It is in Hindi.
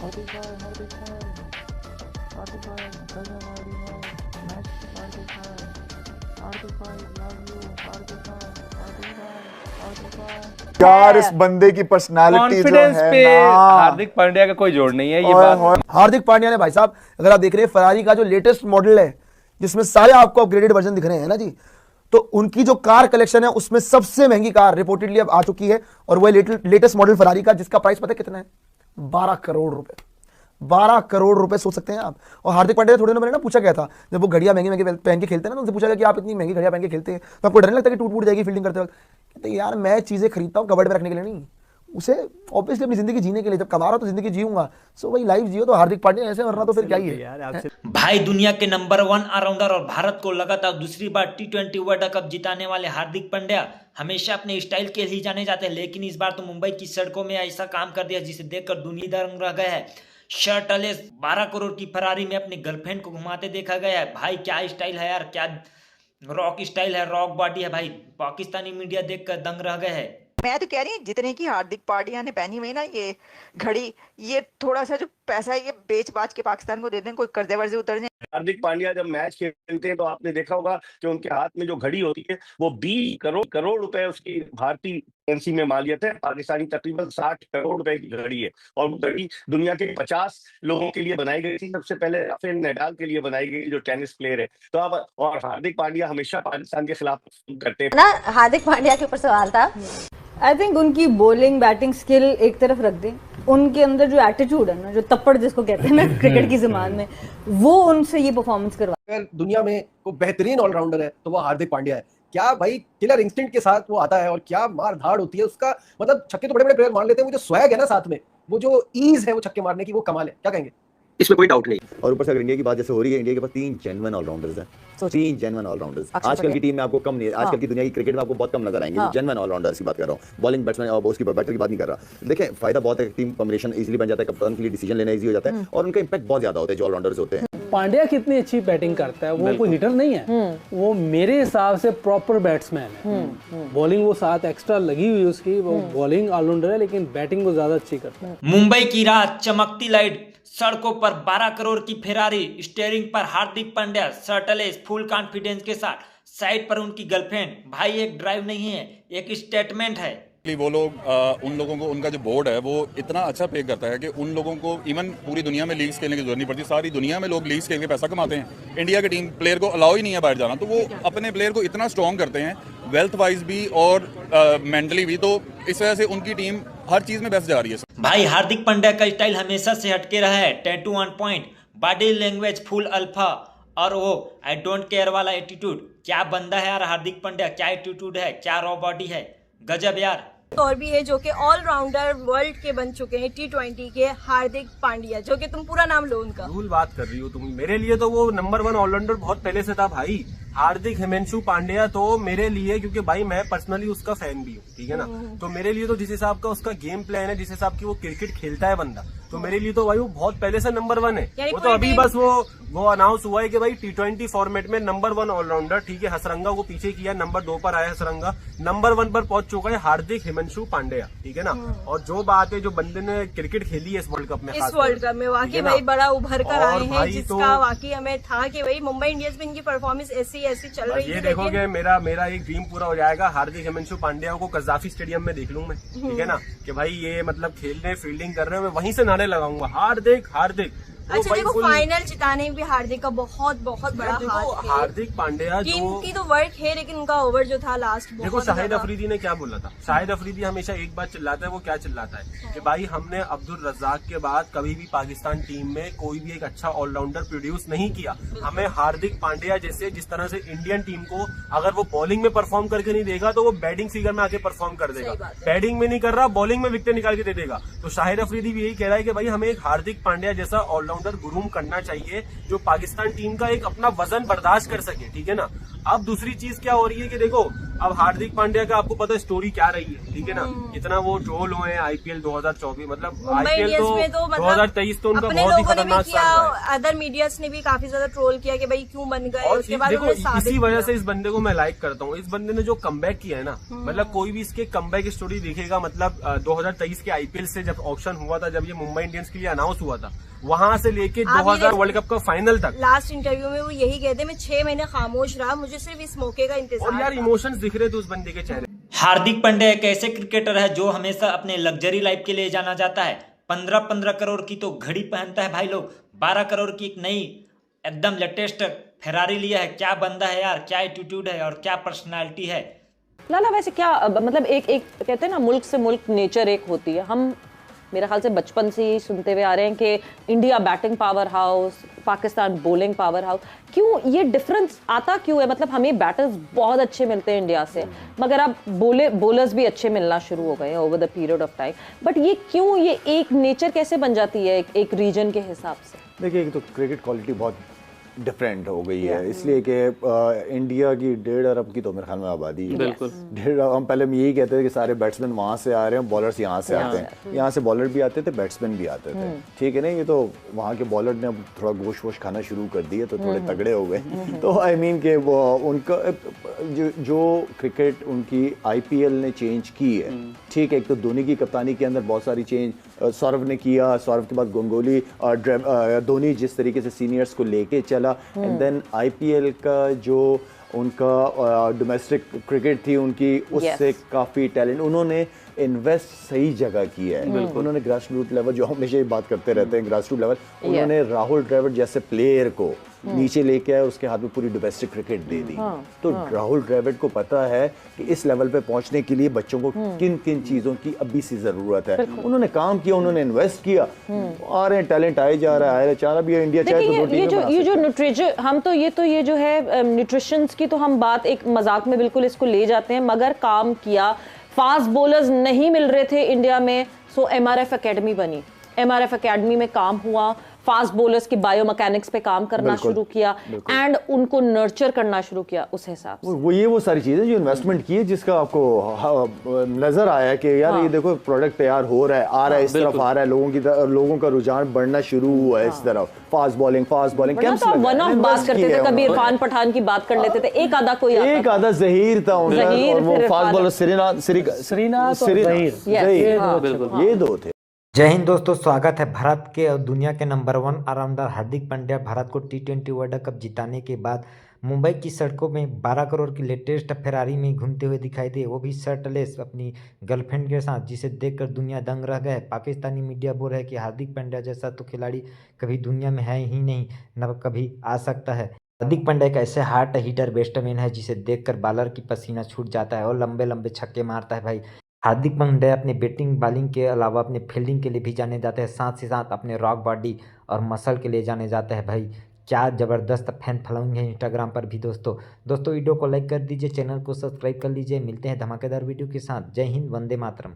हार्दिक भाई, हार्दिक भाई, हार्दिक भाई, गजब हार्दिक भाई, मैच हार्दिक भाई, हार्दिक भाई, लव यू हार्दिक भाई, हार्दिक भाई, हार्दिक भाई। यार इस बंदे की पर्सनालिटी जो कॉन्फिडेंस है पे ना, हार्दिक पांड्या का कोई जोड़ नहीं है। ये बात हार्दिक पांड्या ने भाई साहब, अगर आप देख रहे हैं फरारी का जो लेटेस्ट मॉडल है जिसमें सारे आपको अपग्रेडेड वर्जन दिख रहे हैं ना जी, तो उनकी जो कार कलेक्शन है उसमें सबसे महंगी कार रिपोर्टेडली अब आ चुकी है और वो लेटेस्ट मॉडल फरारी का, जिसका प्राइस पता है कितना है? 12 करोड़ रुपए। 12 करोड़ रुपए सोच सकते हैं आप। और हार्दिक पांड्या थोड़े दिनों पहले ना पूछा गया था, जब वो घड़ियां महंगी महंगी पहन के खेलते हैं ना, तो उनसे पूछा गया कि आप इतनी महंगी घड़ियां पहन के खेलते हैं तो आपको डर नहीं लगता कि टूट फूट जाएगी फील्डिंग करते वक्त? कहते यार मैं चीजें खरीदता हूँ कबड़ में रखने के लिए नहीं, उसे ऑब्वियसली अपनी जिंदगी जीने के लिए, जब कमा रहा हूं तो जिंदगी जीऊंगा। सो भाई लाइफ जियो तो हार्दिक पांड्या ऐसे, वरना तो फिर क्या ही है। भाई दुनिया के नंबर 1 ऑलराउंडर और भारत को लगातार दूसरी बार T20 वर्ल्ड कप जिताने वाले हार्दिक पांड्या हमेशा अपने स्टाइल के लिए जाने जाते हैं, लेकिन इस बार तो मुंबई की सड़कों में ऐसा काम कर दिया जिसे देखकर दुनिया दंग रह गया है। शर्टलेस 12 करोड़ की फरारी में अपनी गर्लफ्रेंड को घुमाते देखा गया है। भाई क्या स्टाइल है यार, क्या रॉक स्टाइल है, रॉक बॉडी है भाई। पाकिस्तानी मीडिया देखकर दंग रह गए है। मैं तो कह रही हूँ जितने की हार्दिक पांड्या ने पहनी हुई ना ये घड़ी, ये थोड़ा सा जो पैसा है ये बेच बाच के पाकिस्तान को दे दें, कोई कर्जे वर्जे उतर जाए। हार्दिक पांड्या जब मैच खेलते हैं तो आपने देखा होगा कि उनके हाथ में जो घड़ी होती है वो 20 करोड़ रुपए उसकी भारतीय करेंसी में मालियत है। पाकिस्तानी तकरीबन 60 करोड़ रुपए की घड़ी है और वो घड़ी दुनिया के 50 लोगों के लिए बनाई गई थी। सबसे पहले राफेल नडाल के लिए बनाई गई, जो टेनिस प्लेयर है। तो अब और हार्दिक पांड्या हमेशा पाकिस्तान के खिलाफ करते हैं ना। हार्दिक पांड्या के ऊपर सवाल था। आई थिंक उनकी बॉलिंग बैटिंग स्किल एक तरफ रख दें, उनके अंदर जो एटीट्यूड है ना, जो तप्पड़ जिसको कहते हैं ना क्रिकेट की ज़बान में, वो उनसे ये परफॉर्मेंस करवा। अगर दुनिया में कोई बेहतरीन ऑलराउंडर है तो वो हार्दिक पांड्या है। क्या भाई किलर इंस्टिंक्ट के साथ वो आता है और क्या मार धाड़ होती है उसका। मतलब छक्के तो बड़े बड़े प्लेयर मार लेते हैं, वो जो स्वैग है ना साथ में, वो जो ईज है वो छक्के मारने की, वो कमाल है। क्या कहेंगे? इसमें कोई डाउट नहीं। और ऊपर से अगर इंडिया की बात जैसे हो रही है, इंडिया के पास 3 जेन्युइन ऑलराउंडर्स हैं। 3 जेन्युइन ऑलराउंडर्स आजकल की टीम में आपको कम नहीं है। आजकल की दुनिया की क्रिकेट में आपको बहुत कम नजर आएंगे। जेन्युइन ऑलराउंडर्स की बात कर रहा हूं, बॉलिंग बैट्समैन और उसकी बैटर की बात नहीं कर रहा। देखिए फायदा बहुत है, टीम कॉम्बिनेशन इजीली बन जाता है, कप्तान के लिए डिसीजन लेना इजी हो जाता है और उनका इंपैक्ट बहुत ज्यादा होता है जो ऑलराउंडर्स होते हैं। पांड्या कितनी अच्छी बैटिंग करता है, वो कोई हिटर नहीं है, वो मेरे हिसाब से प्रॉपर बैट्समैन है। बॉलिंग वो साथ एक्स्ट्रा लगी हुई उसकी, वो बॉलिंग ऑलराउंडर है लेकिन बैटिंग वो ज्यादा अच्छी करता है। मुंबई की रात, चमकती लाइट, सड़कों पर 12 करोड़ की फेरारी, स्टीयरिंग पर Hardik Pandya, shirtless full confidence के साथ, साइड पर उनकी गर्लफ्रेंड। भाई एक ड्राइव नहीं है, एक स्टेटमेंट है। वो लोग उन लोगों को, उनका जो बोर्ड है वो इतना अच्छा पे करता है कि उन लोगों को इवन पूरी दुनिया में लीग्स खेलने की जरूरत नहीं पड़ती। सारी दुनिया में लोग लीग्स खेल के पैसा कमाते हैं। इंडिया की टीम प्लेयर को अलाउ ही नहीं है बाहर जाना, तो वो अपने प्लेयर को इतना स्ट्रॉन्ग करते हैं वेल्थ वाइज भी और मेंटली भी। तो इस वजह से उनकी टीम हर चीज में बेस्ट जा रही है। भाई हार्दिक पांड्या का स्टाइल हमेशा से हटके रहा है। Tattoo on point, body language full alpha और वो आई डोंट केयर वाला एटीट्यूड। क्या बंदा है यार हार्दिक पांड्या, क्या एटीट्यूड है, क्या रॉ बॉडी है, गजब यार। और भी है जो कि ऑलराउंडर वर्ल्ड के बन चुके हैं, T20 के, हार्दिक पांड्या, जो कि तुम पूरा नाम लो उनका। भूल बात कर रही हो तुम। मेरे लिए तो वो नंबर 1 ऑलराउंडर बहुत पहले से था भाई। हार्दिक हिमांशु पांड्या तो मेरे लिए, क्योंकि भाई मैं पर्सनली उसका फैन भी हूँ, ठीक है ना, तो मेरे लिए तो जिस हिसाब का उसका गेम प्लान है, जिस हिसाब की वो क्रिकेट खेलता है बंदा, तो मेरे लिए तो भाई वो बहुत पहले से नंबर 1 है। वो तो अभी बस वो अनाउंस हुआ है कि भाई T20 फॉर्मेट में नंबर 1 ऑलराउंडर, ठीक है, हसरंगा को पीछे किया, नंबर 2 पर आया हसरंगा, नंबर 1 पर पहुंच चुका है हार्दिक हिमांशु पांड्या, ठीक है ना। और जो बात है, जो बंदे ने क्रिकेट खेली है इस वर्ल्ड कप में, इस वर्ल्ड कप में वाकई भाई बड़ा उभर कर आए हैं, जिसका वाकई हमें था कि भाई मुंबई इंडियंस में इनकी परफॉर्मेंस ऐसी चल रही है। ये देखोगे मेरा एक ड्रीम पूरा हो जाएगा। हार्दिक हिमांशु पांड्या को कज़ाफी स्टेडियम में देख लूं मैं, ठीक है ना, कि भाई ये मतलब खेल रहे, फील्डिंग कर रहे हैं, मैं वहीं से नारे लगाऊंगा हार्दिक हार्दिक। अच्छा देखो, फाइनल जिताने में भी हार्दिक का बहुत बड़ा हाथ है। हार्दिक पांड्या की तो वर्क है, लेकिन उनका ओवर जो था लास्ट, देखो शाहिद अफरीदी ने क्या बोला था। शाहिद अफरीदी हमेशा एक बात चिल्लाता है, वो क्या चिल्लाता है कि भाई हमने अब्दुल रज़ाक के बाद कभी भी पाकिस्तान टीम में कोई भी एक अच्छा ऑलराउंडर प्रोड्यूस नहीं किया। हमें हार्दिक पांड्या जैसे, जिस तरह से इंडियन टीम को अगर वो बॉलिंग में परफॉर्म करके नहीं देगा तो वो बैटिंग फिगर में आके परफॉर्म कर देगा। बैटिंग में नहीं कर रहा, बॉलिंग में विकेट निकाल के दे देगा। तो शाहिद अफरीदी भी यही कह रहा है कि भाई हमें एक हार्दिक पांड्या जैसा ऑलराउंडर ग्रूम करना चाहिए जो पाकिस्तान टीम का एक अपना वजन बर्दाश्त कर सके, ठीक है ना। अब दूसरी चीज क्या हो रही है कि देखो अब हार्दिक पांड्या का आपको पता है स्टोरी क्या रही है, ठीक है ना, इतना वो ट्रोल हुए हैं आईपीएल 2024, मतलब आईपीएल तो 2023 तो उनका बहुत ही खतरनाक साल रहा है। अदर मीडियाज ने भी काफी ज्यादा ट्रोल किया कि भाई क्यों बन गए, और उसके बाद देखो इसी वजह से इस बंदे को मैं लाइक करता हूँ। इस बंदे ने जो कमबैक किया है ना, मतलब कोई भी इसके कमबैक स्टोरी देखेगा, मतलब 2023 के आईपीएल से जब ऑक्शन हुआ था, जब ये मुंबई इंडियंस के लिए अनाउंस हुआ था, वहां से लेके 2000 वर्ल्ड कप का फाइनल तक, लास्ट इंटरव्यू में वो यही कहते, मैं 6 महीने खामोश रहा, मुझे सिर्फ इस मौके का इंतजार। और यार इमोशंस दिख रहे थे उस बंदे के चेहरे। हार्दिक पांड्या एक ऐसे क्रिकेटर है जो हमेशा अपने लग्जरी लाइफ के लिए जाना जाता है। 15-15 करोड़ की तो घड़ी पहनता है भाई लोग, 12 करोड़ की एक नई एकदम लेटेस्ट फेरारी लिया है। क्या बंदा है यार, क्या एटीट्यूड है और क्या पर्सनालिटी है। लाला वैसे क्या मतलब एक कहते हैं ना, मुल्क से मुल्क नेचर एक होती है। हम मेरे ख्याल से बचपन से ही सुनते हुए आ रहे हैं कि India batting power house, Pakistan bowling power house. क्यों ये डिफरेंस आता क्यों है? मतलब हमें बैटर्स बहुत अच्छे मिलते हैं इंडिया से, मगर अब बॉलर्स भी अच्छे मिलना शुरू हो गए हैं over the period of time. But ये क्यों, ये एक नेचर कैसे बन जाती है एक रीजन के हिसाब से? देखिए, एक तो क्रिकेट क्वालिटी बहुत डिफरेंट हो गई है, इसलिए कि इंडिया की 1.5 अरब की तो मेरे ख्याल में आबादी है। बिल्कुल 1.5 अरब। हम पहले यही कहते थे कि सारे बैट्समैन वहाँ से आ रहे हैं, बॉलर्स यहाँ से आते हैं। यहाँ से बॉलर भी आते थे, बैट्समैन भी आते थे, ठीक है ना। ये तो वहाँ के बॉलर ने अब थोड़ा गोश्त वोश खाना शुरू कर दिए तो थोड़े तगड़े हो गए। तो आई मीन के वो उनका जो क्रिकेट उनकी IPL ने चेंज की है, ठीक है। एक तो धोनी की कप्तानी के अंदर बहुत सारी चेंज सौरव ने किया, सौरव के बाद गंगोली और धोनी जिस तरीके से सीनियर्स को लेके चला, एंड देन IPL का जो उनका डोमेस्टिक क्रिकेट थी उनकी, उससे काफ़ी टैलेंट उन्होंने इन्वेस्ट सही जगह की है। उन्होंने ग्रास रूट लेवल, जो हम हमेशा ये बात करते रहते हैं, ग्रास रूट लेवल, उन्होंने राहुल द्रविड़ जैसे प्लेयर को नीचे लेके आए, उसके हाथ में पूरी डोमेस्टिक क्रिकेट दे दी। तो राहुल द्रविड़ को पता है कि इस लेवल पे पहुंचने के लिए बच्चों को किन किन चीजों की अभी सी जरूरत है। उन्होंने काम किया, उन्होंने इन्वेस्ट किया, आ रहे हैं, टैलेंट आए जा रहा है, चाह रहा भी है इंडिया चाहे तो ये जो न्यूट्रिशन, हम तो ये जो है न्यूट्रिशंस की तो हम बात एक मजाक में बिल्कुल इसको ले जाते हैं, मगर काम किया। फास्ट बॉलर्स नहीं मिल रहे थे इंडिया में, सो MRF एकेडमी बनी। MRF एकेडमी में काम हुआ, फास्ट बॉलर्स की बायोमैकेनिक्स पे काम करना शुरू किया एंड उनको नर्चर करना शुरू किया उस हिसाब से। वो सारी चीजें जो इन्वेस्टमेंट की है, जिसका आपको नजर आया कि यार ये देखो प्रोडक्ट तैयार हो रहा है, आ रहा है, इस तरफ आ रहा है, लोगों का रुझान बढ़ना शुरू हुआ है इस तरफ। फास्ट बॉलिंग तो वन ऑफ बात करते थे, कभी इरफान पठान की बात कर लेते थे, एक आधा कोई एक आधा जहीर था उनका, और वो फास्ट बॉलर सरीना, ये दो थे। जय हिंद दोस्तों, स्वागत है। भारत के और दुनिया के नंबर 1 ऑलराउंडर हार्दिक पांड्या भारत को T20 वर्ल्ड कप जिताने के बाद मुंबई की सड़कों में 12 करोड़ की लेटेस्ट फेरारी में घूमते हुए दिखाई दिए, वो भी शर्टलेस अपनी गर्लफ्रेंड के साथ, जिसे देखकर दुनिया दंग रह गए। पाकिस्तानी मीडिया बोल रहा है कि हार्दिक पांड्या जैसा तो खिलाड़ी कभी दुनिया में है ही नहीं, न कभी आ सकता है। हार्दिक पांड्या एक ऐसे हार्ट हीटर बैट्समैन है जिसे देखकर बॉलर की पसीना छूट जाता है और लंबे लंबे छक्के मारता है भाई। हार्दिक पांड्या अपने बैटिंग बॉलिंग के अलावा अपने फील्डिंग के लिए भी जाने जाते हैं, साथ ही साथ अपने रॉक बॉडी और मसल के लिए जाने जाते हैं भाई। क्या ज़बरदस्त फैन फॉलोइंग है इंस्टाग्राम पर भी। दोस्तों वीडियो को लाइक कर दीजिए, चैनल को सब्सक्राइब कर लीजिए। मिलते हैं धमाकेदार वीडियो के साथ। जय हिंद, वंदे मातरम।